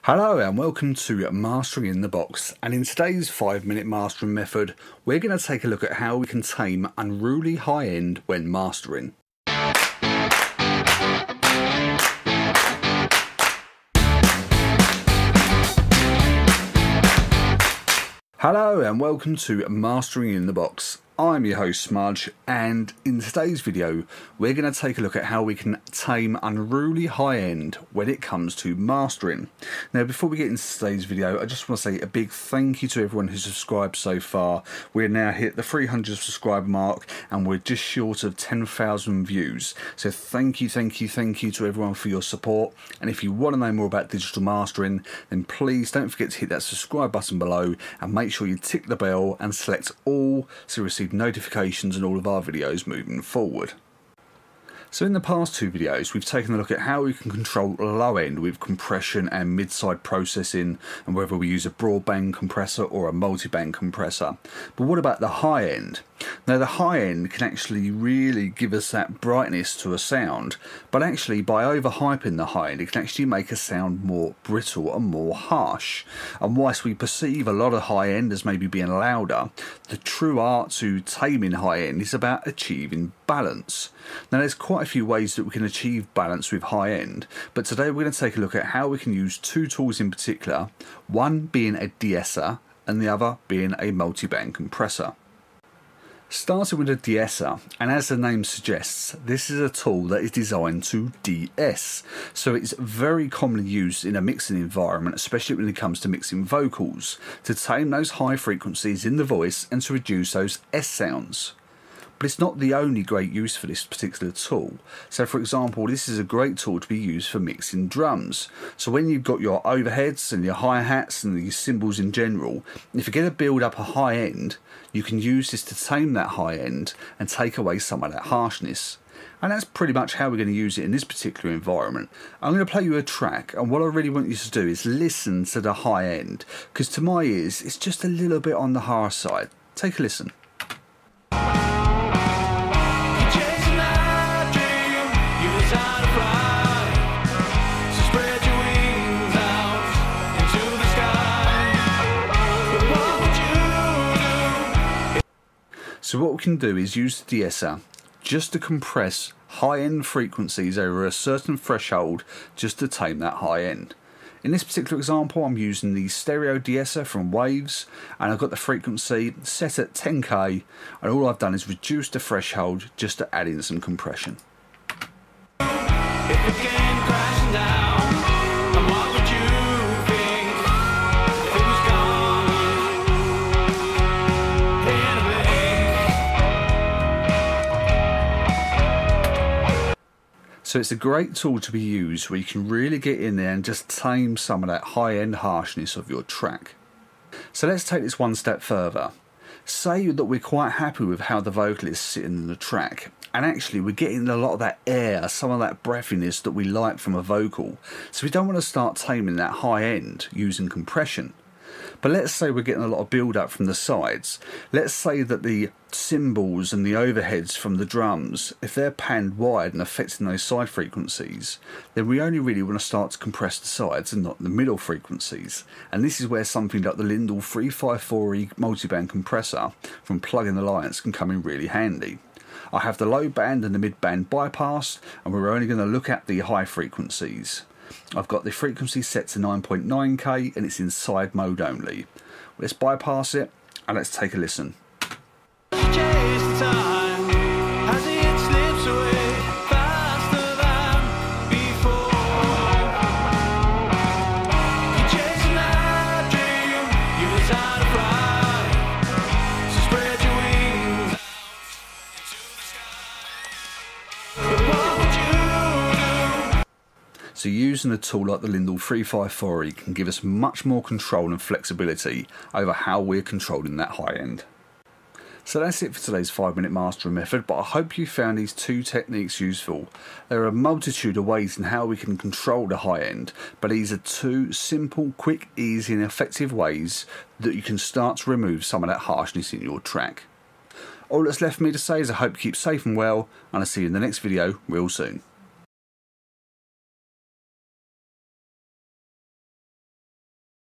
Hello and welcome to Mastering in the Box, and in today's 5-minute mastering method we're going to take a look at how we can tame unruly high end when mastering. Hello and welcome to Mastering in the Box. I'm your host Smudge, and in today's video we're going to take a look at how we can tame unruly high end when it comes to mastering. Now before we get into today's video, I just want to say a big thank you to everyone who's subscribed so far. We're now hit the 300 subscriber mark and we're just short of 10,000 views. So thank you to everyone for your support, and if you want to know more about digital mastering then please don't forget to hit that subscribe button below and make sure you tick the bell and select all to receive notifications on all of our videos moving forward. So in the past two videos we've taken a look at how we can control low end with compression and mid-side processing, and whether we use a broadband compressor or a multiband compressor. But what about the high end? Now the high end can actually really give us that brightness to a sound, but actually by overhyping the high end it can actually make a sound more brittle and more harsh. And whilst we perceive a lot of high end as maybe being louder, the true art to taming high end is about achieving balance. Now there's quite a few ways that we can achieve balance with high end, but today we're going to take a look at how we can use two tools in particular, one being a De-Esser and the other being a multiband compressor. Starting with a De-Esser, and as the name suggests, this is a tool that is designed to de-ess. So it's very commonly used in a mixing environment, especially when it comes to mixing vocals, to tame those high frequencies in the voice and to reduce those S sounds. But it's not the only great use for this particular tool. So for example, this is a great tool to be used for mixing drums. So when you've got your overheads and your hi-hats and your cymbals in general, if you're going to build up a high end, you can use this to tame that high end and take away some of that harshness. And that's pretty much how we're going to use it in this particular environment. I'm going to play you a track, and what I really want you to do is listen to the high end, because to my ears it's just a little bit on the harsh side. Take a listen. So what we can do is use the De-Esser just to compress high-end frequencies over a certain threshold just to tame that high end. In this particular example I'm using the stereo De-Esser from Waves, and I've got the frequency set at 10k, and all I've done is reduce the threshold just to add in some compression. So it's a great tool to be used where you can really get in there and just tame some of that high-end harshness of your track. So let's take this one step further. Say that we're quite happy with how the vocal is sitting in the track, and actually we're getting a lot of that air, some of that breathiness that we like from a vocal. So we don't want to start taming that high end using compression. But let's say we're getting a lot of build up from the sides. Let's say that the cymbals and the overheads from the drums, if they're panned wide and affecting those side frequencies, then we only really want to start to compress the sides and not the middle frequencies. And this is where something like the Lindell 354E multiband compressor from Plug-in Alliance can come in really handy. I have the low band and the mid band bypassed, and we're only going to look at the high frequencies. I've got the frequency set to 9.9k and it's in side mode only. Let's bypass it and let's take a listen. So using a tool like the Lindell 354E can give us much more control and flexibility over how we're controlling that high end. So that's it for today's 5-minute mastering method, but I hope you found these two techniques useful. There are a multitude of ways in how we can control the high end, but these are two simple, quick, easy and effective ways that you can start to remove some of that harshness in your track. All that's left for me to say is I hope you keep safe and well, and I'll see you in the next video real soon.